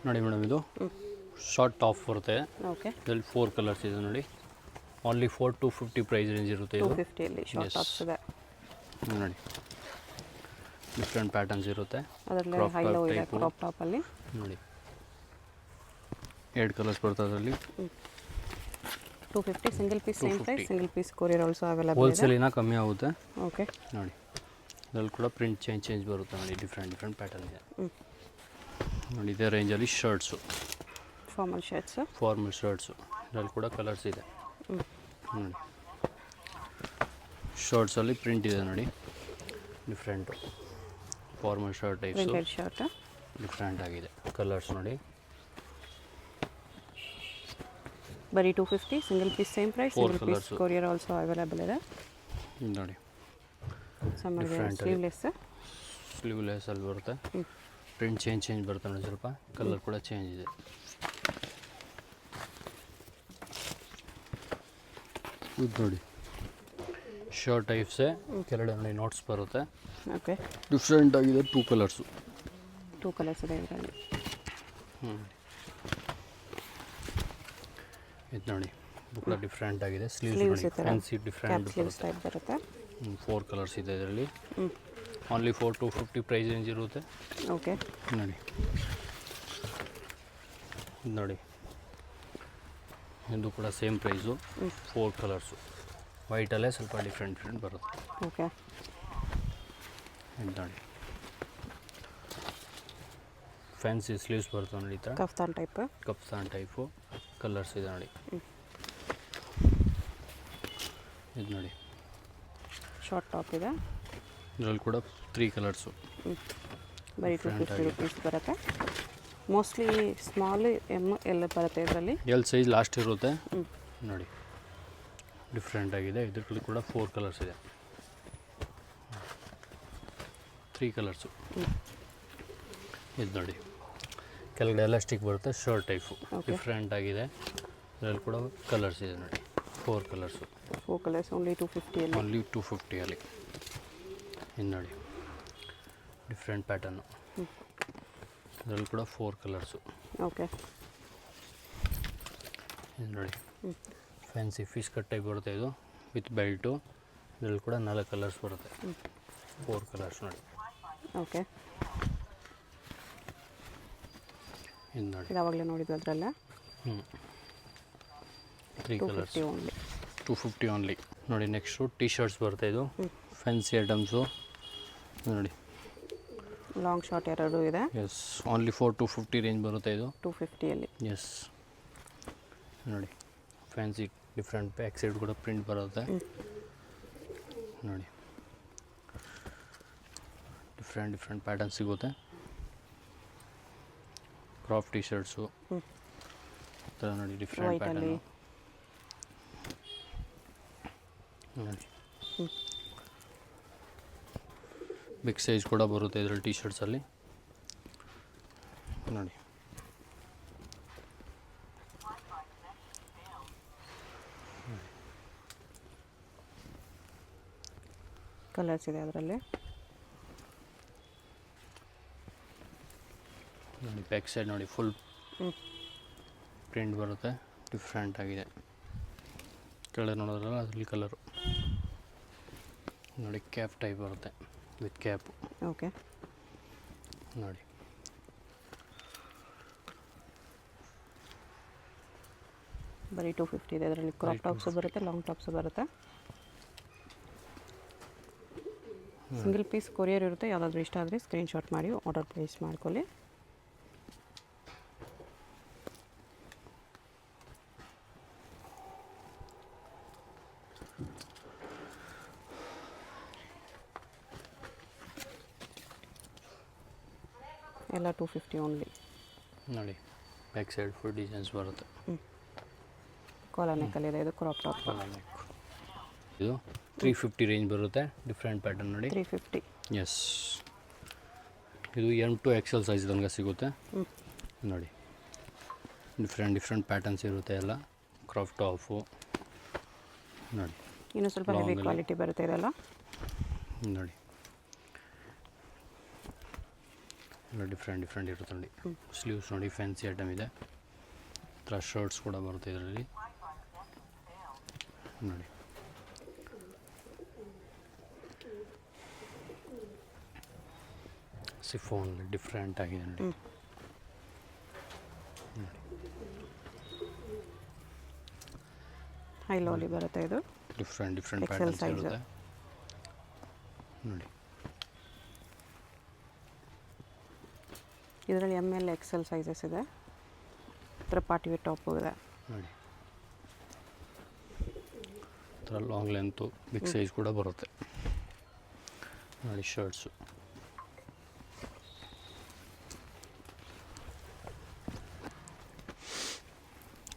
ನೋಡಿ ಮೇಡಮ್, ಇದು short top ಬರುತ್ತೆ. ಓಕೆ, ಇದರಲ್ಲಿ 4 ಕಲರ್ಸ್ ಇದೆ ನೋಡಿ. ಓನ್ಲಿ 250 ಪ್ರೈಸ್ ರೇಂಜ್ ಇರುತ್ತೆ ಇದು. 250 ಶಾರ್ಟ್ ಟಾಪ್ಸ್ ಇದೆ ನೋಡಿ. ಡಿಫ್ರೆಂಟ್ ಪ್ಯಾಟರ್ನ್ಸ್ ಇರುತ್ತೆ. ಅದರಲ್ಲಿ ಹೈ ಲೋ ಇದೆ ಕ್ರಾಪ್ ಟಾಪ್ ಅಲ್ಲಿ ನೋಡಿ. 2 ಕಲರ್ಸ್ ಬರ್ತದೆ ಅದರಲ್ಲಿ. 250 single piece same price. Single piece courier also available ಇದೆ. ಹೋಲ್ಸೇಲಿನ ಕಮ್ಮಿ ಆಗುತ್ತೆ. ಓಕೆ, ನೋಡಿ ಇದರಲ್ಲಿ ಕೂಡ ಪ್ರಿಂಟ್ ಚೇಂಜ್ ಬರುತ್ತೆ ನೋಡಿ. ಡಿಫ್ರೆಂಟ್ ಪ್ಯಾಟರ್ನ್ ಇದೆ ನೋಡಿ. ಇದೇ ರೇಂಜಲ್ಲಿ ಶರ್ಟ್ಸು, ಫಾರ್ಮಲ್ ಶರ್ಟ್ಸು ಇದರಲ್ಲಿ ಕೂಡ ಕಲರ್ಸ್ ಇದೆ ನೋಡಿ. ಶರ್ಟ್ಸಲ್ಲಿ ಪ್ರಿಂಟ್ ಇದೆ ನೋಡಿ. Different formal shirt types, shirt different ಆಗಿದೆ. ಕಲರ್ಸ್ ನೋಡಿ. ಬರೀ 250 single piece same price. Single piece courier also available ಇದೆ ನೋಡಿ. ಸ್ಲೀವ್ಲೆಸ್ ಅಲ್ಲಿ ಬರುತ್ತೆ. ಪ್ರಿಂಟ್ ಚೇಂಜ್ ಬರುತ್ತೆ ನೋಡಿ. ಸ್ವಲ್ಪ ಕಲರ್ ಕೂಡ ಚೇಂಜ್ ಇದೆ. ಇದು ನೋಡಿ ಶರ್ಟ್ ಟೈಪ್ಸೇ. ಕೆಳಗಡೆ ನೋಡಿ ನೋಟ್ಸ್ ಬರುತ್ತೆ. ಓಕೆ, ಡಿಫ್ರೆಂಟ್ ಆಗಿದೆ. 2 ಕಲರ್ಸ್ ಇದೆ ಇದರಲ್ಲಿ. ಇದು ನೋಡಿ ಬುಕ್ಲ ಡಿಫ್ರೆಂಟ್ ಆಗಿದೆ. ಸ್ಲೀವ್ಸ್ ಫ್ಯಾನ್ಸಿ ಡಿಫ್ರೆಂಟ್ ಬರುತ್ತೆ. 4 ಕಲರ್ಸ್ ಇದೆ ಇದರಲ್ಲಿ. ಓನ್ಲಿ 250 ಪ್ರೈಸ್ ರೇಂಜ್ ಇರುತ್ತೆ. ಓಕೆ, ನೋಡಿ ನೋಡಿ ಇದು ಕೂಡ ಸೇಮ್ ಪ್ರೈಸು. 4 ಕಲರ್ಸು. ವೈಟಲ್ಲೇ ಸ್ವಲ್ಪ ಡಿಫ್ರೆಂಟ್ ಬರುತ್ತೆ. ಓಕೆ, ಇದು ನೋಡಿ ಫ್ಯಾನ್ಸಿ ಸ್ಲೀವ್ಸ್ ಬರುತ್ತೆ ನೋಡಿ. ಈ ಥರ ಕಫ್ತಾನ್ ಟೈಪು ಕಲರ್ಸ್ ಇದೆ ನೋಡಿ. ಇದು ನೋಡಿ ಶಾರ್ಟ್ ಟಾಪ್ ಇದೆ. ಇದರಲ್ಲಿ ಕೂಡ 3 ಕಲರ್ಸು. ಬರೀ 250 ರೂಪೀಸ್ ಬರುತ್ತೆ. ಮೋಸ್ಟ್ಲಿ ಸ್ಮಾಲ್ ಎಮ್ ಎಲ್ ಬರುತ್ತೆ ಇದರಲ್ಲಿ. ಎಲ್ ಸೈಜ್ ಲಾಸ್ಟ್ ಇರುತ್ತೆ ನೋಡಿ. ಡಿಫ್ರೆಂಟ್ ಆಗಿದೆ. ಇದರಲ್ಲಿ ಕೂಡ 4 ಕಲರ್ಸ್ ಇದೆ. 3 ಕಲರ್ಸು. ಇದು ನೋಡಿ ಕೆಳಗಡೆ ಎಲಾಸ್ಟಿಕ್ ಬರುತ್ತೆ. ಶರ್ಟ್ ಟೈಪು ಡಿಫ್ರೆಂಟ್ ಆಗಿದೆ. ಇದರಲ್ಲಿ ಕೂಡ ಕಲರ್ಸ್ ಇದೆ ನೋಡಿ. 4 ಕಲರ್ಸು. 4 ಕಲರ್ಸ್ ಓನ್ಲಿ 250 ಓನ್ಲಿ 250 ಅಲ್ಲಿ. ಇದು ನೋಡಿ ಡಿಫ್ರೆಂಟ್ ಪ್ಯಾಟರ್ನು. ಇದರಲ್ಲಿ ಕೂಡ 4 ಕಲರ್ಸು. ಓಕೆ, ಇದು ನೋಡಿ ಫ್ಯಾನ್ಸಿ ಫಿಶ್ ಕಟ್ ಟೈಪ್ ಬರುತ್ತೆ ಇದು ವಿತ್ ಬೆಲ್ಟು. ಇದರಲ್ಲಿ ಕೂಡ 4 ಕಲರ್ಸ್ ಬರುತ್ತೆ. 4 ಕಲರ್ಸ್ ನೋಡಿ. ಓಕೆ, ಇದು ನೋಡಿ ಯಾವಾಗಲೇ ನೋಡಿದ್ದು ಅದರಲ್ಲ. 3 ಕಲರ್ಸ್. 250 ಓನ್ಲಿ ನೋಡಿ. ನೆಕ್ಸ್ಟು ಟೀ ಶರ್ಟ್ಸ್ ಬರುತ್ತೆ. ಇದು ಫ್ಯಾನ್ಸಿ ಐಟಮ್ಸು ನೋಡಿ. ಲಾಂಗ್ ಶಾರ್ಟ್ ಎರಡು ಇದೆ. ಎಸ್, ಓನ್ಲಿ 250 ರೇಂಜ್ ಬರುತ್ತೆ ಇದು. 250 ಅಲ್ಲಿ. ಎಸ್ ನೋಡಿ ಫ್ಯಾನ್ಸಿ ಡಿಫ್ರೆಂಟ್ ಬ್ಯಾಕ್ ಸೈಡ್ ಕೂಡ ಪ್ರಿಂಟ್ ಬರುತ್ತೆ ನೋಡಿ. ಡಿಫ್ರೆಂಟ್ ಪ್ಯಾಟರ್ನ್ ಸಿಗುತ್ತೆ. ಕ್ರಾಫ್ ಟೀ ಶರ್ಟ್ಸು ಥರ ನೋಡಿ. ಡಿಫ್ರೆಂಟ್ ಪ್ಯಾಟರ್ನು ನೋಡಿ. ಬಿಗ್ ಸೈಜ್ ಕೂಡ ಬರುತ್ತೆ ಇದರಲ್ಲಿ ಟೀ ಶರ್ಟ್ಸಲ್ಲಿ ನೋಡಿ. ಕಲರ್ಸ್ ಇದೆ ಅದರಲ್ಲಿ ನೋಡಿ. ಬ್ಯಾಕ್ ಸೈಡ್ ನೋಡಿ ಫುಲ್ ಪ್ರಿಂಟ್ ಬರುತ್ತೆ. ಡಿಫ್ರೆಂಟ್ ಆಗಿದೆ. ಕೆಳಗೆ ನೋಡೋದ್ರಲ್ಲ ಅದರಲ್ಲಿ ಕಲರು ನೋಡಿ. ಕ್ಯಾಪ್ ಟೈಪ್ ಬರುತ್ತೆ ವಿತ್ ಕ್ಯಾಪು. ಓಕೆ, ನೋಡಿ ಬರೀ 250 ಇದೆ. ಅದರಲ್ಲಿ ಕ್ರಾಪ್ ಟಾಪ್ಸು ಬರುತ್ತೆ, ಲಾಂಗ್ ಟಾಪ್ಸು ಬರುತ್ತೆ. ಸಿಂಗಲ್ ಪೀಸ್ ಕೊರಿಯರ್ ಇರುತ್ತೆ. ಯಾವುದಾದ್ರೂ ಇಷ್ಟ ಆದರೆ ಸ್ಕ್ರೀನ್ಶಾಟ್ ಮಾಡಿ ಆರ್ಡರ್ ಪ್ಲೇಸ್ ಮಾಡ್ಕೊಳ್ಳಿ. ಎಲ್ಲ 250 ಓನ್ಲಿ ನೋಡಿ. ಬ್ಯಾಕ್ ಸೈಡ್ ಫುಲ್ ಡಿಸೈನ್ಸ್ ಬರುತ್ತೆ. ಕಾಲರ್ ನೆಕ್ಕಲ್ಲಿದೆ. ಇದು ಕ್ರಾಪ್ ಟಾಪ್. ಇದು 350 ರೇಂಜ್ ಬರುತ್ತೆ. ಡಿಫ್ರೆಂಟ್ ಪ್ಯಾಟರ್ನ್ ನೋಡಿ. 350. ಎಸ್, ಇದು M to XL ಸೈಜ್ ತನಕ ಸಿಗುತ್ತೆ ನೋಡಿ. ಡಿಫ್ರೆಂಟ್ ಪ್ಯಾಟರ್ನ್ಸ್ ಇರುತ್ತೆ ಎಲ್ಲ. ಕ್ರಾಪ್ ಟಾಪು ನೋಡಿ. ಇನ್ನು ಸ್ವಲ್ಪ ಹೆವಿ ಕ್ವಾಲಿಟಿ ಬರುತ್ತೆ ಇದೆಲ್ಲ ನೋಡಿ. ಎಲ್ಲ ಡಿಫ್ರೆಂಟ್ ಇರುತ್ತೆ ನೋಡಿ. ಸ್ಲೀವ್ಸ್ ನೋಡಿ ಫ್ಯಾನ್ಸಿ ಐಟಮ್ ಇದೆ. ಥರ ಶರ್ಟ್ಸ್ ಕೂಡ ಬರುತ್ತೆ ಇದರಲ್ಲಿ ನೋಡಿ. ಸಿಫೋನ್ ಡಿಫ್ರೆಂಟ್ ಆಗಿದೆ ನೋಡಿ. ಹೈ ಲಾಲಿ ಬರುತ್ತೆ ಇದು. Different XL patterns size. ಇರುತ್ತೆ ನೋಡಿ. ಇದರಲ್ಲಿ ML XL ಸೈಜಸ್ ಇದೆ. ಥರ ಪಾರ್ಟಿ ವೇರ್ ಟಾಪು ಇದೆ ನೋಡಿ. ಥರ ಲಾಂಗ್ ಲೆಂತು ಬಿಗ್ ಸೈಜ್ ಕೂಡ ಬರುತ್ತೆ ನೋಡಿ. ಶರ್ಟ್ಸು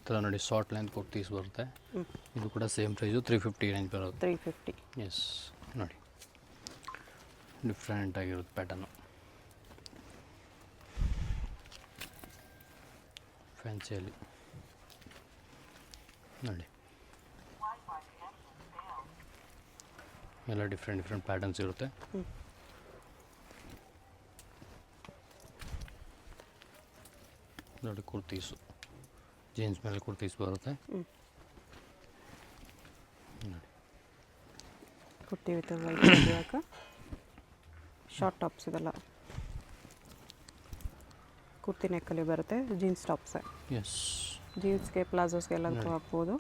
ಥರ ನೋಡಿ. ಶಾರ್ಟ್ ಲೆಂತ್ ಕುರ್ತೀಸ್ ಬರುತ್ತೆ. ಇದು ಕೂಡ ಸೇಮ್ ಪ್ರೈಸು 350 ರೇಂಜ್ ಬರುತ್ತೆ. 350. ಎಸ್ ನೋಡಿ. ಡಿಫ್ರೆಂಟ್ ಆಗಿರುತ್ತೆ ಪ್ಯಾಟರ್ನು. ಫ್ಯಾನ್ಸಿಯಲ್ಲಿ ನೋಡಿ. ಎಲ್ಲ ಡಿಫ್ರೆಂಟ್ ಪ್ಯಾಟರ್ನ್ಸ್ ಇರುತ್ತೆ. ನೋಡಿ ಕುರ್ತೀಸು ಜೀನ್ಸ್ ಮೇಲೆ ಕುರ್ತೀಸ್ ಬರುತ್ತೆ ನೋಡಿ. Kurti with white short tops ಇದೆಲ್ಲ ಕುರ್ತಿ ನೆಕ್ಕಲ್ಲಿ ಬರುತ್ತೆ. Jeans tops yes. ಜೀನ್ಸ್ಗೆ ಪ್ಲಾಜೋಸ್ಗೆ ಎಲ್ಲದಕ್ಕೂ ಹಾಕ್ಬೋದು.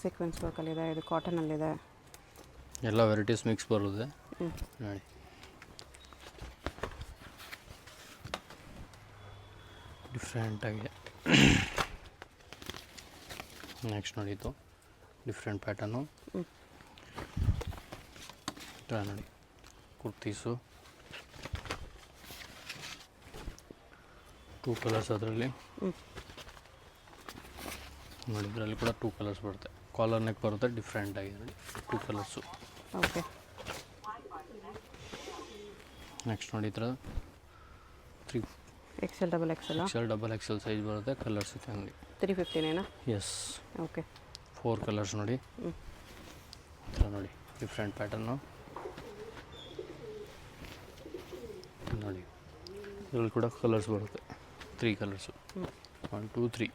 ಸೀಕ್ವೆನ್ಸ್ ವರ್ಕಲ್ಲಿದೆ. ಇದು ಕಾಟನಲ್ಲಿದೆ. ಎಲ್ಲ ವೆರೈಟೀಸ್ ಮಿಕ್ಸ್ ಬರುತ್ತೆ ನೋಡಿ. ಡಿಫ್ರೆಂಟ್ ಆಗಿದೆ. ನೆಕ್ಸ್ಟ್ ನೋಡಿದ್ದು ಡಿಫ್ರೆಂಟ್ ಪ್ಯಾಟರ್ನು ನೋಡಿ. ಕುರ್ತೀಸು 2 ಕಲರ್ಸ್ ಅದರಲ್ಲಿ ನೋಡಿ. ಇದರಲ್ಲಿ ಕೂಡ 2 ಕಲರ್ಸ್ ಬರುತ್ತೆ. ಕಾಲರ್ ನೆಕ್ ಬರುತ್ತೆ. ಡಿಫ್ರೆಂಟ್ ಆಗಿದೆ ನೋಡಿ. 2 ಕಲರ್ಸು. ಓಕೆ. ನೆಕ್ಸ್ಟ್ ನೋಡಿ. ಈ ಥರ 3 XL ಡಬಲ್ XL ಸೈಜ್ ಬರುತ್ತೆ. ಕಲರ್ಸ್ ಇದೆ ನೋಡಿ. 350ನೇನಾ? ಎಸ್. ಓಕೆ. 4 ಕಲರ್ಸ್ ನೋಡಿ. ಈ ಥರ ನೋಡಿ. ಡಿಫ್ರೆಂಟ್ ಪ್ಯಾಟರ್ನು ನೋಡಿ. ಇದರಲ್ಲಿ ಕೂಡ ಕಲರ್ಸ್ ಬರುತ್ತೆ. 3 ಕಲರ್ಸು. 1 2 3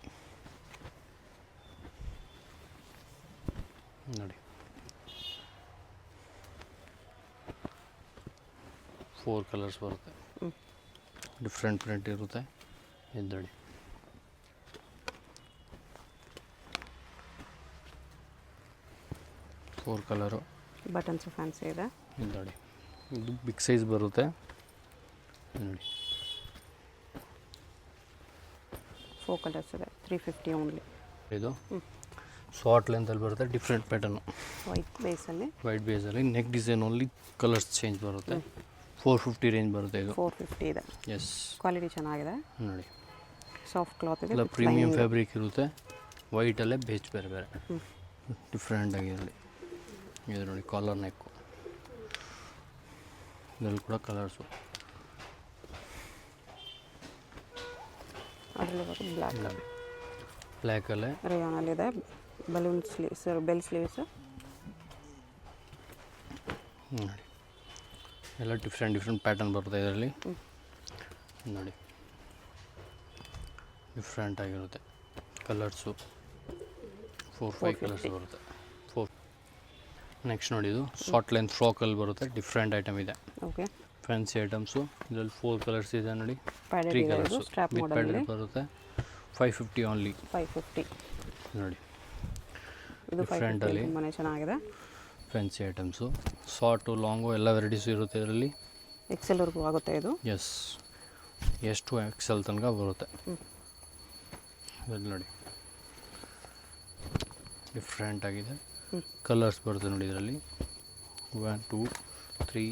ನೋಡಿ. 4 ಕಲರ್ಸ್ ಬರುತ್ತೆ. ಡಿಫ್ರೆಂಟ್ ಪ್ರಿಂಟ್ ಇರುತ್ತೆ. ಇದು ನೋಡಿ. Four colour. ಬಟನ್ಸು ಫ್ಯಾನ್ಸಿ ಇದೆ. ಇದು ನೋಡಿ. ಇದು ಬಿಗ್ ಸೈಜ್ ಬರುತ್ತೆ ನೋಡಿ. 4 ಕಲರ್ಸ್ ಇದೆ. 350 ಓನ್ಲಿ. ಇದು ಶಾರ್ಟ್ ಲೆಂತಲ್ಲಿ ಬರುತ್ತೆ. Different pattern. ವೈಟ್ ಬೇಸಲ್ಲಿ neck design only colours change ಬರುತ್ತೆ. 450 ರೇಂಜ್ ಬರುತ್ತೆ ಇದು. 450 ಇದೆ. ಎಸ್. ಕ್ವಾಲಿಟಿ ಚೆನ್ನಾಗಿದೆ ನೋಡಿ. ಸಾಫ್ಟ್ ಕ್ಲಾತ್ ಇದೆ. ಎಲ್ಲ ಪ್ರೀಮಿಯಂ ಫ್ಯಾಬ್ರಿಕ್ ಇರುತ್ತೆ. ವೈಟಲ್ಲೇ ಬೇಚ್ ಬೇರೆ ಡಿಫ್ರೆಂಟ್ ಆಗಿದೆ ನೋಡಿ. ಇದು ನೋಡಿ ಕಾಲರ್ ನೆಕ್ಕು. ಇದರಲ್ಲಿ ಕೂಡ ಕಲರ್ಸು. ಅದರಲ್ಲಿ ಬ್ಲ್ಯಾಕಲ್ಲೇ ರೇಯಾನಲ್ಲಿದೆ. ಬಲೂನ್ ಸ್ಲೀವ್ಸ್, ಬೆಲ್ ಸ್ಲೀವ್ಸ್ ನೋಡಿ. ಎಲ್ಲ ಡಿಫ್ರೆಂಟ್ ಪ್ಯಾಟರ್ನ್ ಬರುತ್ತೆ ಇದರಲ್ಲಿ ನೋಡಿ. ಡಿಫ್ರೆಂಟ್ ಆಗಿರುತ್ತೆ. ಕಲರ್ಸು 4-5 ಕಲರ್ಸ್ ಬರುತ್ತೆ. 4. ನೆಕ್ಸ್ಟ್ ನೋಡಿ. ಇದು ಶಾರ್ಟ್ ಲೆಂತ್ ಫ್ರಾಕಲ್ಲಿ ಬರುತ್ತೆ. ಡಿಫ್ರೆಂಟ್ ಐಟಮ್ ಇದೆ. ಓಕೆ. Fancy items. ಇದರಲ್ಲಿ 4 ಕಲರ್ಸ್ ಇದೆ ನೋಡಿ. ಪ್ಯಾಡೆಡ್ 3 ಇದೆ. Colours strap with model padded ಬರುತ್ತೆ. 550 ಓನ್ಲಿ. 550 ನೋಡಿ. ಇದು ಡಿಫ್ರೆಂಟಲ್ಲಿ ತುಂಬಾ ಚೆನ್ನಾಗಿದೆ. Fancy items. ಶಾರ್ಟು ಲಾಂಗು ಎಲ್ಲ ವೆರೈಟೀಸು ಇರುತ್ತೆ ಇದರಲ್ಲಿ. XLವರೆಗೂ ಆಗುತ್ತೆ ಇದು. ಎಸ್. ಎಷ್ಟು XL ತನಕ ಬರುತ್ತೆ. ಇದು ನೋಡಿ. ಡಿಫ್ರೆಂಟ್ ಆಗಿದೆ. ಕಲರ್ಸ್ ಬರುತ್ತೆ ನೋಡಿ ಇದರಲ್ಲಿ. 1 2 3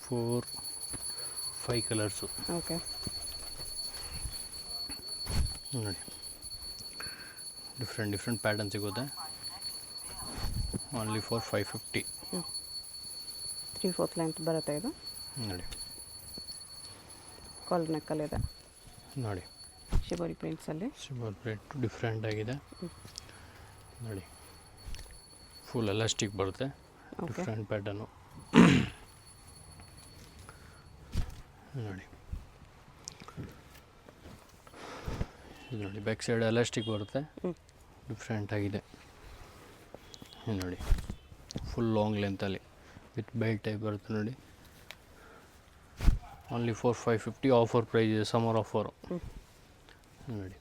4 5 ಕಲರ್ಸು. ಓಕೆ. ನೋಡಿ. ಡಿಫ್ರೆಂಟ್ ಪ್ಯಾಟರ್ನ್ ಸಿಗುತ್ತೆ. Only for 550. 3/4 ಲೆಂತ್ ಬರುತ್ತೆ ಇದು ನೋಡಿ. ಕಾಲರ್ ನೆಕ್ಕಲ್ಲಿದೆ ನೋಡಿ. ಶಿಬೋರಿ ಪ್ರಿಂಟ್ಸಲ್ಲಿ. ಸಿಂಬಲ್ ಪ್ರಿಂಟ್ ಡಿಫ್ರೆಂಟ್ ಆಗಿದೆ ನೋಡಿ. ಫುಲ್ ಎಲಾಸ್ಟಿಕ್ ಬರುತ್ತೆ. Different pattern. ನೋಡಿ ಇದು ನೋಡಿ ಬ್ಯಾಕ್ ಸೈಡ್ ಎಲಾಸ್ಟಿಕ್ ಬರುತ್ತೆ, ಡಿಫ್ರೆಂಟ್ ಆಗಿದೆ. ಇದು ನೋಡಿ ಫುಲ್ ಲಾಂಗ್ ಲೆಂತಲ್ಲಿ ವಿತ್ ಬೆಲ್ಟ್ ಟೈಪ್ ಬರುತ್ತೆ ನೋಡಿ. ಓನ್ಲಿ 550 ಆಫರ್ ಪ್ರೈಸ್ ಇದೆ, ಸಮ್ಮರ್ ಆಫರು ನೋಡಿ.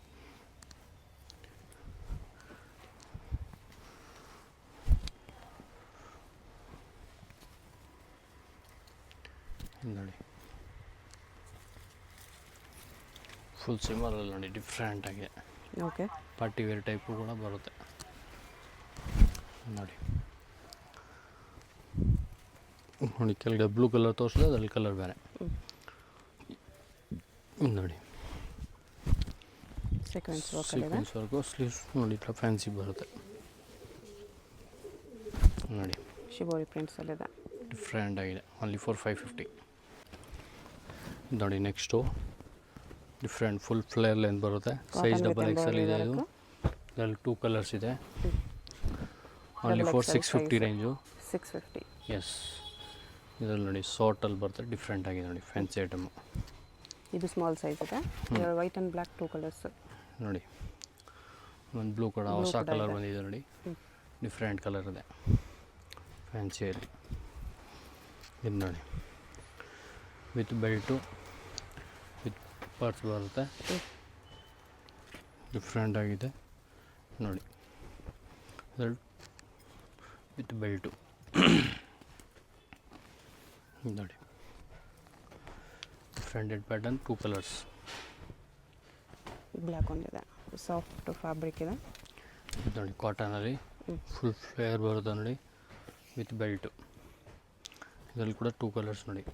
ನೋಡಿ ಫುಲ್ ಸಿಮ್ಮರಲ್ಲಿ ನೋಡಿ ಡಿಫ್ರೆಂಟ್ ಆಗಿದೆ. ಓಕೆ, ಪಾರ್ಟಿ ವೇರ್ ಟೈಪು ಕೂಡ ಬರುತ್ತೆ ನೋಡಿ. ನೋಡಿ ಕೆಳಗಡೆ ಬ್ಲೂ ಕಲರ್ ತೋರಿಸಿದ್ರೆ ಅದ್ರಲ್ಲಿ ಕಲರ್ ಬೇರೆ. ನೋಡಿ ಸೀಕ್ವೆನ್ಸ್ ವರ್ಕು ಸ್ಲೀವ್ಸ್ ನೋಡಿ ಫ್ಯಾನ್ಸಿ ಬರುತ್ತೆ ನೋಡಿ. ಶಿಬೋರಿ ಪ್ರಿಂಟ್ಸಲ್ಲಿದೆ, ಡಿಫ್ರೆಂಟ್ ಆಗಿದೆ. ಓನ್ಲಿ 550 ನೋಡಿ. Next different full flare length ಬರುತ್ತೆ, ಸೈಜ್ ಡಬಲ್ ಎಕ್ಸೆಲ್ ಇದೆ. ಇದು ಇದರಲ್ಲಿ 2 ಕಲರ್ಸ್ ಇದೆ. Only 650 range. 650. ಎಸ್, ಇದರಲ್ಲಿ ನೋಡಿ ಸಾರ್ಟಲ್ಲಿ ಬರುತ್ತೆ, ಡಿಫ್ರೆಂಟ್ ಆಗಿದೆ ನೋಡಿ, ಫ್ಯಾನ್ಸಿ ಐಟಮು. ಇದು ಸ್ಮಾಲ್ ಸೈಜ್ ಇದೆ. ವೈಟ್ ಆ್ಯಂಡ್ ಬ್ಲ್ಯಾಕ್ 2 ಕಲರ್ಸ್ ನೋಡಿ. ಒಂದು ಬ್ಲೂ ಕೂಡ ಹೊಸ ಕಲರ್ ಬಂದಿದೆ ನೋಡಿ, ಡಿಫ್ರೆಂಟ್ ಕಲರ್ ಇದೆ ಫ್ಯಾನ್ಸಿಯಲ್ಲಿ. ಇದು ನೋಡಿ ವಿತ್ ಬೆಲ್ಟು ವಿತ್ ಪರ್ಸ್ ಬರುತ್ತೆ, ಡಿಫ್ರೆಂಟ್ ಆಗಿದೆ ನೋಡಿ. ವಿತ್ ಬೆಲ್ಟು ನೋಡಿ, ಡಿಫ್ರೆಂಟೆಡ್ ಪ್ಯಾಟರ್ನ್, 2 ಕಲರ್ಸ್. ಬ್ಲ್ಯಾಕ್ ಒಂದಿದೆ, ಸಾಫ್ಟ್ ಫ್ಯಾಬ್ರಿಕ್ ಇದೆ. ಇದು ನೋಡಿ ಕಾಟನಲ್ಲಿ ಫುಲ್ ಫ್ಲೇಯರ್ ಬರುತ್ತೆ ನೋಡಿ, ವಿತ್ ಬೆಲ್ಟು. ಇದರಲ್ಲಿ ಕೂಡ 2 ಕಲರ್ಸ್ ನೋಡಿ.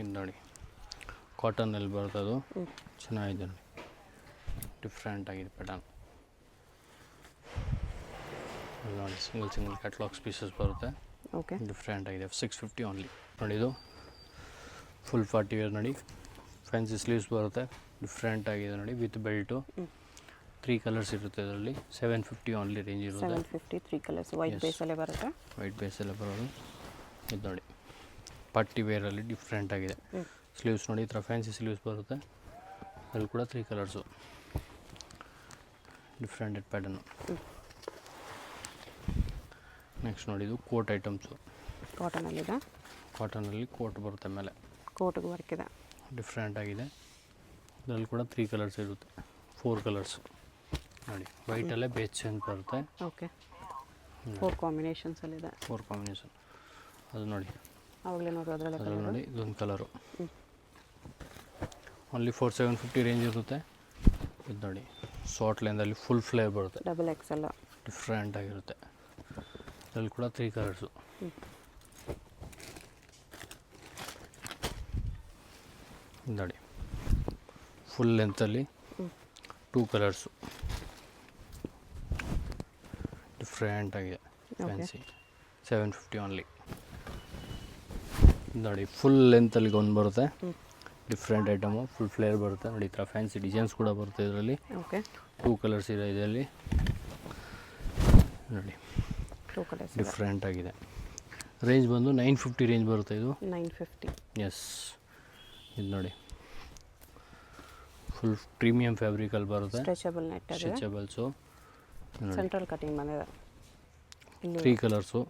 ಇದು ನೋಡಿ ಕಾಟನಲ್ಲಿ ಬರುತ್ತೆ, ಅದು ಚೆನ್ನಾಗಿದೆ ನೋಡಿ, ಡಿಫ್ರೆಂಟ್ ಆಗಿದೆ ಪ್ಯಾಟರ್ನ್ ನೋಡಿ. ಸಿಂಗಲ್ ಕ್ಯಾಟ್ಲಾಗ್ಸ್ ಪೀಸಸ್ ಬರುತ್ತೆ, ಓಕೆ, ಡಿಫ್ರೆಂಟ್ ಆಗಿದೆ. 650 ಓನ್ಲಿ ನೋಡಿ. ಇದು ಫುಲ್ ಪಾರ್ಟಿ ವೇರ್ ನೋಡಿ, ಫ್ಯಾನ್ಸಿ ಸ್ಲೀವ್ಸ್ ಬರುತ್ತೆ, ಡಿಫ್ರೆಂಟ್ ಆಗಿದೆ ನೋಡಿ, ವಿತ್ ಬೆಲ್ಟು. 3 ಕಲರ್ಸ್ ಇರುತ್ತೆ ಇದರಲ್ಲಿ. 750 ಓನ್ಲಿ ರೇಂಜ್ ಇರುತ್ತೆ. 750, 3 ಕಲರ್ಸ್. ವೈಟ್ ಬೇಸಲ್ಲೇ ಬರುತ್ತೆ, ವೈಟ್ ಬೇಸಲ್ಲೇ ಬರೋದು. ಇದು ನೋಡಿ ಪಾರ್ಟಿ ವೇರಲ್ಲಿ ಡಿಫ್ರೆಂಟ್ ಆಗಿದೆ. ಸ್ಲೀವ್ಸ್ ನೋಡಿ, ಈ ಥರ ಫ್ಯಾನ್ಸಿ ಸ್ಲೀವ್ಸ್ ಬರುತ್ತೆ, ಅಲ್ಲಿ ಕೂಡ 3 ಕಲರ್ಸು, ಡಿಫ್ರೆಂಟೆಡ್ ಪ್ಯಾಟರ್ನು. ನೆಕ್ಸ್ಟ್ ನೋಡಿ ಇದು ಕೋಟ್ ಐಟಮ್ಸು, ಕಾಟನಲ್ಲಿದೆ. ಕಾಟನಲ್ಲಿ ಕೋಟ್ ಬರುತ್ತೆ, ಮೇಲೆ ಕೋಟ್ಗೆ ವರ್ಕ್ ಇದೆ, ಡಿಫ್ರೆಂಟ್ ಆಗಿದೆ. ಇದರಲ್ಲಿ ಕೂಡ 3 ಕಲರ್ಸ್ ಇರುತ್ತೆ, 4 ಕಲರ್ಸ್ ನೋಡಿ. ವೈಟಲ್ಲೇ ಬೇಸ್ ಚೇಂಜ್ ಬರುತ್ತೆ, ಓಕೆ. 4 ಕಾಂಬಿನೇಷನ್ಸಲ್ಲಿದೆ, 4 ಕಾಂಬಿನೇಷನ್. ಅದು ನೋಡಿ, ಆವಾಗಲೇ ನೋಡಿ ಅದರಲ್ಲಿ ಅದರಲ್ಲಿ ನೋಡಿ ಇದೊಂದು ಕಲರು. ಓನ್ಲಿ 750 ರೇಂಜ್ ಇರುತ್ತೆ. ಇದು ನೋಡಿ ಶಾರ್ಟ್ ಲೈನ್ದಲ್ಲಿ ಫುಲ್ ಫ್ಲೇರ್ ಬರುತ್ತೆ, ಡಬಲ್ ಎಕ್ಸೆಲ್, ಡಿಫ್ರೆಂಟ್ ಆಗಿರುತ್ತೆ. ಇದರಲ್ಲಿ ಕೂಡ 3 ಕಲರ್ಸು. ನೋಡಿ ಫುಲ್ ಲೆಂತಲ್ಲಿ 2 ಕಲರ್ಸು, ಡಿಫ್ರೆಂಟ್ ಆಗಿದೆ, ಫ್ಯಾನ್ಸಿ. 750 ಓನ್ಲಿ ನೋಡಿ. ಫುಲ್ ಲೆಂತಲ್ಲಿ ಒಂದು ಬರುತ್ತೆ, ಡಿಫ್ರೆಂಟ್ ಐಟಮು, ಫುಲ್ ಫ್ಲೇರ್ ಬರುತ್ತೆ ನೋಡಿ. ಈ ಥರ ಫ್ಯಾನ್ಸಿ ಡಿಸೈನ್ಸ್ ಕೂಡ ಬರುತ್ತೆ ಇದರಲ್ಲಿ. ಓಕೆ, 2 ಕಲರ್ಸ್ ಇದೆ ಇದರಲ್ಲಿ ನೋಡಿ, 2 ಕಲರ್ಸ್, ಡಿಫ್ರೆಂಟ್ ಆಗಿದೆ. ರೇಂಜ್ ಬಂದು 950 ರೇಂಜ್ ಬರುತ್ತೆ ಇದು. 950. ಎಸ್, ಇದು ನೋಡಿ ಫುಲ್ ಪ್ರೀಮಿಯಂ ಫ್ಯಾಬ್ರಿಕಲ್ಲಿ ಬರುತ್ತೆ, ಸ್ಟ್ರೆಚಬಲ್ ನೆಟ್ ಇದೆ, ಸ್ಟ್ರೆಚಬಲ್ಸು. ಸೆಂಟ್ರಲ್ ಕಟಿಂಗ್ ಬಂದಿದೆ. 3 ಕಲರ್ಸು,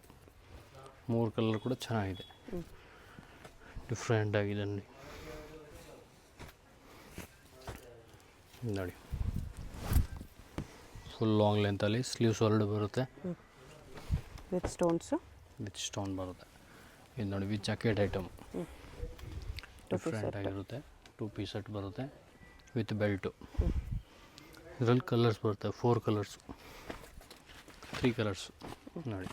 3 ಕಲರ್ ಕೂಡ ಚೆನ್ನಾಗಿದೆ, ಡಿಫ್ರೆಂಟ್ ಆಗಿದೆ ನೋಡಿ. ನೋಡಿ ಫುಲ್ ಲಾಂಗ್ ಲೆಂತಲ್ಲಿ ಸ್ಲೀವ್ಸ್ ಹೊರಡು ಬರುತ್ತೆ, ವಿತ್ ಸ್ಟೋನ್ಸು, ವಿತ್ ಸ್ಟೋನ್ ಬರುತ್ತೆ. ಇದು ನೋಡಿ ವಿತ್ ಜಾಕೆಟ್ ಐಟಮ್, ಡಿಫ್ರೆಂಟ್ ಆಗಿರುತ್ತೆ. 2 ಪೀಸ್ ಸೆಟ್ ಬರುತ್ತೆ ವಿತ್ ಬೆಲ್ಟು. ಇದರಲ್ಲಿ ಕಲರ್ಸ್ ಬರುತ್ತೆ, 4 ಕಲರ್ಸು, 3 ಕಲರ್ಸು ನೋಡಿ.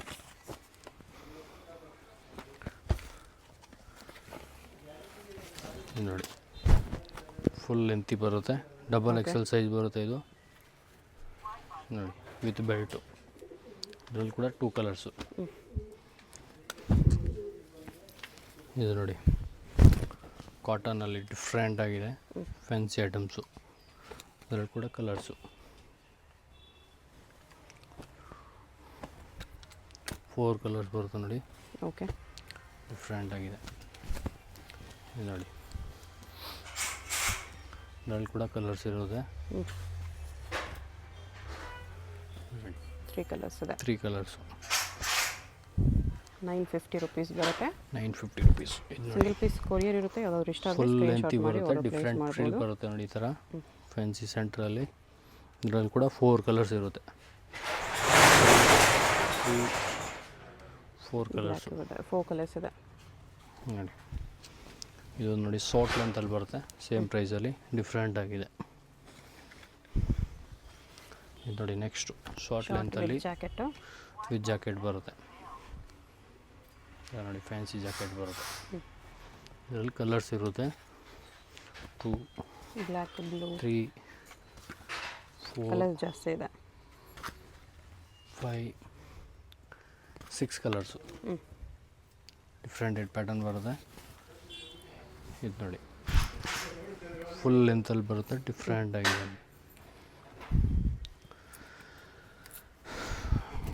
ನೋಡಿ ಫುಲ್ ಲೆಂತಿ ಬರುತ್ತೆ, ಡಬಲ್ ಎಕ್ಸೆಲ್ ಸೈಜ್ ಬರುತ್ತೆ ಇದು ನೋಡಿ, ವಿತ್ ಬೆಲ್ಟು. ಇದರಲ್ಲಿ ಕೂಡ 2 ಕಲರ್ಸು. ಇದು ನೋಡಿ ಕಾಟನಲ್ಲಿ ಡಿಫ್ರೆಂಟ್ ಆಗಿದೆ, ಫ್ಯಾನ್ಸಿ ಐಟಮ್ಸು. ಇದರಲ್ಲಿ ಕೂಡ ಕಲರ್ಸು. 4 ಕಲರ್ಸ್ ಬರುತ್ತೆ ನೋಡಿ. ಓಕೆ, ಡಿಫ್ರೆಂಟ್ ಆಗಿದೆ ಇದು ನೋಡಿ. ಇದರಲ್ಲಿ ಕೂಡ ಕಲರ್ಸ್ ಇರೋದೆ. 3 ಕಲರ್ಸ್ ಇದೆ. 3 ಕಲರ್ಸು 950 ರುಪೀಸ್ ಬರುತ್ತೆ. 950 ರುಪೀಸ್. ಸಿಂಗಲ್ ಪೀಸ್ ಕೊರಿಯರ್ ಇರುತ್ತೆ. ಯಾವ್ದಾದ್ರು ಇಷ್ಟ ಆದರೆ ಫುಲ್ ಸ್ಕ್ರೀನ್ ಲೆಂತಿ ಶಾಟ್ ಮಾಡಿ ಬರುತ್ತೆ. ಆರ್ಡರ್ ಪ್ಲೇಸ್ ಡಿಫ್ರೆಂಟ್ ಫ್ರೀಲ್ ಮಾಡ್ಬೋದು. ಬರುತ್ತೆ ನೋಡಿ ಈ ಥರ ಫ್ಯಾನ್ಸಿ ಸೆಂಟ್ರಲ್ಲಿ. ಇದರಲ್ಲಿ ಕೂಡ 4 ಕಲರ್ಸ್ ಇರುತ್ತೆ. 4 ಕಲರ್ಸು 4 ಕಲರ್ಸ್ ಇದೆ ನೋಡಿ. ಇದು ನೋಡಿ ಶಾರ್ಟ್ ಲೆಂತಲ್ಲಿ ಬರುತ್ತೆ. ಸೇಮ್ ಪ್ರೈಸಲ್ಲಿ ಡಿಫ್ರೆಂಟ್ ಆಗಿದೆ ಇದು ನೋಡಿ. ನೆಕ್ಸ್ಟು ಶಾರ್ಟ್ ಲೆಂತಲ್ಲಿ ಜಾಕೆಟ್ ವಿತ್ ಜಾಕೆಟ್ ಬರುತ್ತೆ. ನೋಡಿ ಫ್ಯಾನ್ಸಿ ಜಾಕೆಟ್ ಬರುತ್ತೆ. ಇದರಲ್ಲಿ ಕಲರ್ಸ್ ಇರುತ್ತೆ. 2 ಬ್ಲ್ಯಾಕ್, ಬ್ಲೂ, 3 4 ಕಲರ್ಸ್ ಜಾಸ್ತಿ ಇದೆ. 5 6 ಕಲರ್ಸು ಡಿಫ್ರೆಂಟ್ ಪ್ಯಾಟರ್ನ್ ಬರುತ್ತೆ. ಇದು ನೋಡಿ ಫುಲ್ ಲೆಂತಲ್ಲಿ ಬರುತ್ತೆ. ಡಿಫ್ರೆಂಟ್ ಆಗಿದೆ.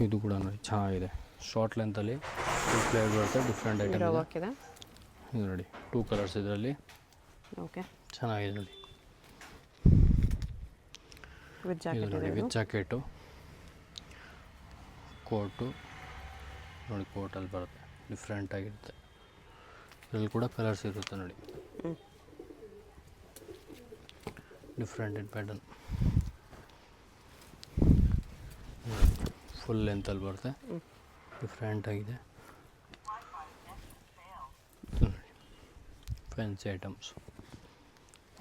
ಇದು ಕೂಡ ನೋಡಿ ಚೆನ್ನಾಗಿದೆ. ಶಾರ್ಟ್ ಲೆಂತಲ್ಲಿ ಫುಲ್ ಫ್ಲೇವರ್ ಬರುತ್ತೆ. ಡಿಫ್ರೆಂಟ್ ಐಟಮ್ ಹಾಕಿದೆ. ಇದು ನೋಡಿ 2 ಕಲರ್ಸ್ ಇದರಲ್ಲಿ. ಓಕೆ, ಚೆನ್ನಾಗಿದೆ ನೋಡಿ. ವಿತ್ ಇದು ಜಾಕೆಟ್ ನೋಡಿ ಇದೆ. ವಿತ್ ಜಾಕೆಟು, ಕೋಟು ನೋಡಿ. ಕೋಟಲ್ಲಿ ಬರುತ್ತೆ. ಡಿಫ್ರೆಂಟ್ ಆಗಿರುತ್ತೆ. ಇದರಲ್ಲಿ ಕೂಡ ಕಲರ್ಸ್ ಇರುತ್ತೆ ನೋಡಿ. ಡಿಫ್ರೆಂಟ್ ಪ್ಯಾಟರ್ನ್ ಫುಲ್ ಲೆಂತಲ್ಲಿ ಬರುತ್ತೆ. ಡಿಫ್ರೆಂಟ್ ಆಗಿದೆ. ಫ್ಯಾನ್ಸಿ ಐಟಮ್ಸ್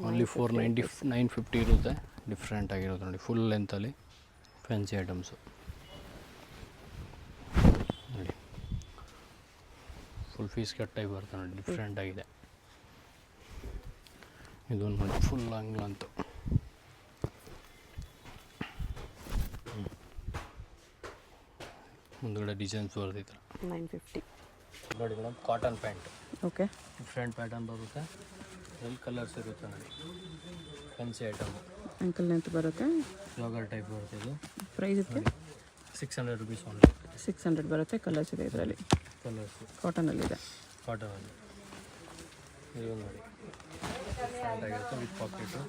ಓನ್ಲಿ 950 ಇರುತ್ತೆ. ಡಿಫ್ರೆಂಟ್ ಆಗಿರುತ್ತೆ ನೋಡಿ. ಫುಲ್ ಲೆಂತಲ್ಲಿ ಫ್ಯಾನ್ಸಿ ಐಟಮ್ಸು ನೋಡಿ. ಫುಲ್ ಫೀಸ್ ಕಟ್ ಟೈಪ್ ಬರುತ್ತೆ ನೋಡಿ. ಡಿಫ್ರೆಂಟ್ ಆಗಿದೆ. ಇದು ನೋಡಿ ಫುಲ್ ಲಾಂಗ್ ಲೆಂತ್. ಮುಂದುಗಡೆ ಡಿಸೈನ್ಸ್ ಬರ್ತೈತೆ 950 ನೋಡಿ madam. Cotton pant okay. Different pattern ಬರುತ್ತೆ. ಎಲ್ಲಿ ಕಲರ್ಸ್ ಇರುತ್ತೆ ನೋಡಿ. ಫ್ಯಾನ್ಸಿ ಐಟಮ್ ಅಂಕಲ್ ಲೆಂತ್ ಬರುತ್ತೆ. ಜಾಗರ್ ಟೈಪ್ ಬರುತ್ತೆ. ಇದು ಪ್ರೈಸ್ ಇದಕ್ಕೆ 600 ರುಪೀಸ್ ಓನ್ಲಿ. 600 ಬರುತ್ತೆ. ಕಲರ್ಸ್ ಇದೆ ಇದರಲ್ಲಿ. ಕಲರ್ಸು ಕಾಟನಲ್ಲಿದೆ. ಕಾಟನಲ್ಲಿ ಇದು ನೋಡಿ ಡಿಫ್ರೆಂಟ್ ಆಗಿರುತ್ತೆ. ವಿತ್ ಪಾಕೆಟು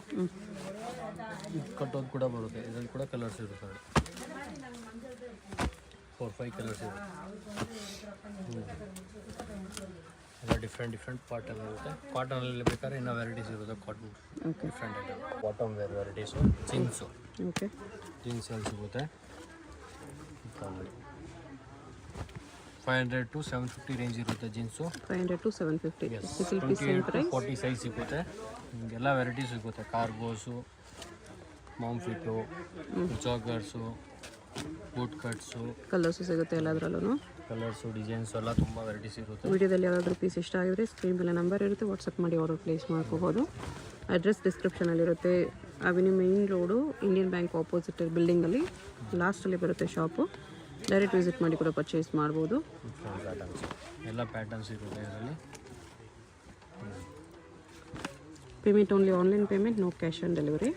ಕಟ್ಟೋದು ಕೂಡ ಬರುತ್ತೆ. ಇದರಲ್ಲಿ ಕೂಡ ಕಲರ್ಸ್ ಇರುತ್ತೆ ನೋಡಿ. 4-5 ಕಲರ್ಸ್ ಇರುತ್ತೆ. ಎಲ್ಲ ಡಿಫ್ರೆಂಟ್ ಪಾರ್ಟಲ್ಲಿ ಇರುತ್ತೆ. ಕಾಟನಲ್ಲಿ ಬೇಕಾದ್ರೆ ಇನ್ನೂ ವೆರೈಟೀಸ್ ಇರುತ್ತೆ. Cotton different item. Bottom wear varieties. Jeans okay. Jeans ಎಲ್ಲಿ ಸಿಗುತ್ತೆ 500 to 750 ರೇಂಜ್ ಇರುತ್ತೆ jeans. 500 to 750. Single piece 28 to 40 size ಸಿಗುತ್ತೆ. ನಿಮಗೆಲ್ಲ ವೆರೈಟೀಸ್ ಸಿಗುತ್ತೆ. Cargos, mom fit, joggers, boot cuts, colours ಸಿಗುತ್ತೆ ಎಲ್ಲದರಲ್ಲೂ. ಕಲರ್ಸು, ಡಿಸೈನ್ಸು ಎಲ್ಲ ತುಂಬ ವೆರೈಟೀಸ್ ಇರುತ್ತೆ. ವಿಡಿಯೋದಲ್ಲಿ ಯಾವುದಾದ್ರೂ ಪೀಸ್ ಇಷ್ಟ ಆಗಿದ್ರೆ ಸ್ಕ್ರೀನ್ ಮೇಲೆ ನಂಬರ್ ಇರುತ್ತೆ. ವಾಟ್ಸಪ್ ಮಾಡಿ ಆರ್ಡರ್ ಪ್ಲೇಸ್ ಮಾಡ್ಕೋಬೋದು. ಅಡ್ರೆಸ್ ಡಿಸ್ಕ್ರಿಪ್ಷನಲ್ಲಿರುತ್ತೆ. Avenue main road, Indian bank opposite ಬಿಲ್ಡಿಂಗಲ್ಲಿ ಲಾಸ್ಟಲ್ಲಿ ಬರುತ್ತೆ ಶಾಪು. ಡೈರೆಕ್ಟ್ ವಿಸಿಟ್ ಮಾಡಿ ಕೂಡ ಪರ್ಚೇಸ್ ಮಾಡ್ಬೋದು. ಪ್ಯಾಟರ್ನ್ಸ್ ಎಲ್ಲ ಪ್ಯಾಟರ್ನ್ಸ್ ಇರುತ್ತೆ ಇದರಲ್ಲಿ. Payment only online payment, no cash on delivery.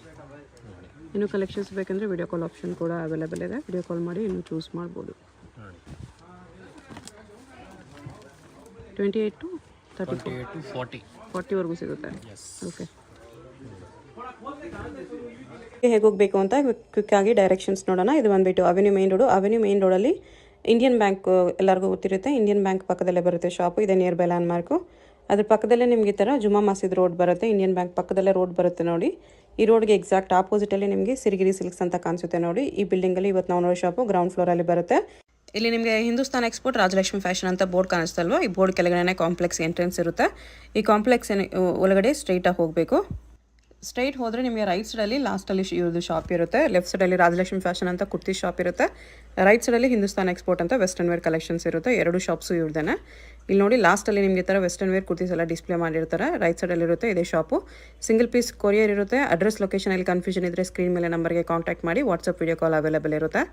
ಇನ್ನು ಕಲೆಕ್ಷನ್ಸ್ ಬೇಕಂದರೆ ವಿಡಿಯೋ ಕಾಲ್ ಆಪ್ಷನ್ ಕೂಡ ಅವೈಲೇಬಲ್ ಇದೆ. ವಿಡಿಯೋ ಕಾಲ್ ಮಾಡಿ ಇನ್ನೂ ಚೂಸ್ ಮಾಡ್ಬೋದು. 28 to 40ವರೆಗೂ ಸಿಗುತ್ತೆ. ಓಕೆ. ಹೇಗೆ ಹೋಗಬೇಕು ಅಂತ ಕ್ವಿಕ್ ಆಗಿ ಡೈರೆಕ್ಷನ್ಸ್ ನೋಡೋಣ. ಇದು ಬಂದುಬಿಟ್ಟು avenue main road. Avenue main ರೋಡಲ್ಲಿ ಇಂಡಿಯನ್ ಬ್ಯಾಂಕ್ ಎಲ್ಲರಿಗೂ ಗೊತ್ತಿರುತ್ತೆ. ಇಂಡಿಯನ್ ಬ್ಯಾಂಕ್ ಪಕ್ಕದಲ್ಲೇ ಬರುತ್ತೆ ಶಾಪು. ಇದೆ ನಿಯರ್ ಬೈ ಲ್ಯಾಂಡ್ ಮಾರ್ಕು. ಅದ್ರ ಪಕ್ಕದಲ್ಲೇ ನಿಮಗೆ ಈ ಥರ ಜುಮಾ ಮಸೀದ್ ರೋಡ್ ಬರುತ್ತೆ. ಇಂಡಿಯನ್ ಬ್ಯಾಂಕ್ ಪಕ್ಕದಲ್ಲೇ ರೋಡ್ ಬರುತ್ತೆ ನೋಡಿ. ಈ ರೋಡ್ಗೆ ಎಕ್ಸಾಕ್ಟ್ ಆಪೋಸಿಟಲ್ಲಿ ನಿಮಗೆ ಸಿರಿಗಿರಿ ಸಿಲ್ಕ್ಸ್ ಅಂತ ಕಾಣಿಸುತ್ತೆ ನೋಡಿ. ಈ ಬಿಲ್ಡಿಂಗಲ್ಲಿ ಇವತ್ತು ನಾವು ನೋಡೋ ಶಾಪು ಗ್ರೌಂಡ್ ಫ್ಲೋರಲ್ಲಿ ಬರುತ್ತೆ. ಇಲ್ಲಿ ನಿಮಗೆ ಹಿಂದೂಸ್ತಾನ್ ಎಕ್ಸ್ಪೋರ್ಟ್ ರಾಜಲಕ್ಷ್ಮಿ ಫ್ಯಾಷನ್ ಅಂತ ಬೋರ್ಡ್ ಕಾಣಿಸ್ತಲ್ವ. ಈ ಬೋರ್ಡ್ ಕೆಳಗಡೆ ಕಾಂಪ್ಲೆಕ್ಸ್ ಎಂಟ್ರೆನ್ಸ್ ಇರುತ್ತೆ. ಈ ಕಾಂಪ್ಲೆಕ್ಸ್ ಒಳಗಡೆ ಸ್ಟ್ರೈಟಾಗಿ ಹೋಗಬೇಕು. ಸ್ಟ್ರೈಟ್ ಹೋದರೆ ನಿಮಗೆ ರೈಟ್ ಸೈಡಲ್ಲಿ ಲಾಸ್ಟಲ್ಲಿ ಇವ್ರದ್ದು ಶಾಪ್ ಇರುತ್ತೆ. ಲೆಫ್ಟ್ ಸೈಡಲ್ಲಿ ರಾಜಲಕ್ಷ್ಮಿ ಫ್ಯಾಷನ್ ಅಂತ ಕುರ್ತಿ ಶಾಪ್ ಇರುತ್ತೆ. ರೈಟ್ ಸೈಡಲ್ಲಿ ಹಿಂದೂಸ್ತಾನ್ ಎಕ್ಸ್ಪೋರ್ಟ್ ಅಂತ ವೆಸ್ಟರ್ನ್ ವೇರ್ ಕಲೆಕ್ಷನ್ಸ್ ಇರುತ್ತೆ. 2 ಶಾಪ್ಸು ಇವ್ರದ್ದೇನೆ. ಇಲ್ಲಿ ನೋಡಿ ಲಾಸ್ಟಲ್ಲಿ ನಿಮಗೆ ಈ ಥರ ವೆಸ್ಟರ್ನ್ ವೇರ್ ಕುರ್ತೀಸ್ ಎಲ್ಲ ಡಿಸ್ಪ್ಲೇ ಮಾಡಿರ್ತಾರೆ. ರೈಟ್ ಸೈಡಲ್ಲಿ ಇರುತ್ತೆ ಇದೇ ಶಾಪು. ಸಿಂಗಲ್ ಪೀಸ್ ಕೊರಿಯರ್ ಇರುತ್ತೆ. ಅಡ್ರೆಸ್ ಲೊಕೇಶನಲ್ಲಿ ಕನ್ಫ್ಯೂಷನ್ ಇದ್ದರೆ ಸ್ಕ್ರೀನ್ ಮೇಲೆ ನಂಬರ್ಗೆ ಕಾಂಟ್ಯಾಕ್ಟ್ ಮಾಡಿ. ವಾಟ್ಸಪ್ ವಿಡಿಯೋ ಕಾಲ್ ಅವೈಲೇಬಲ್ ಇರುತ್ತೆ.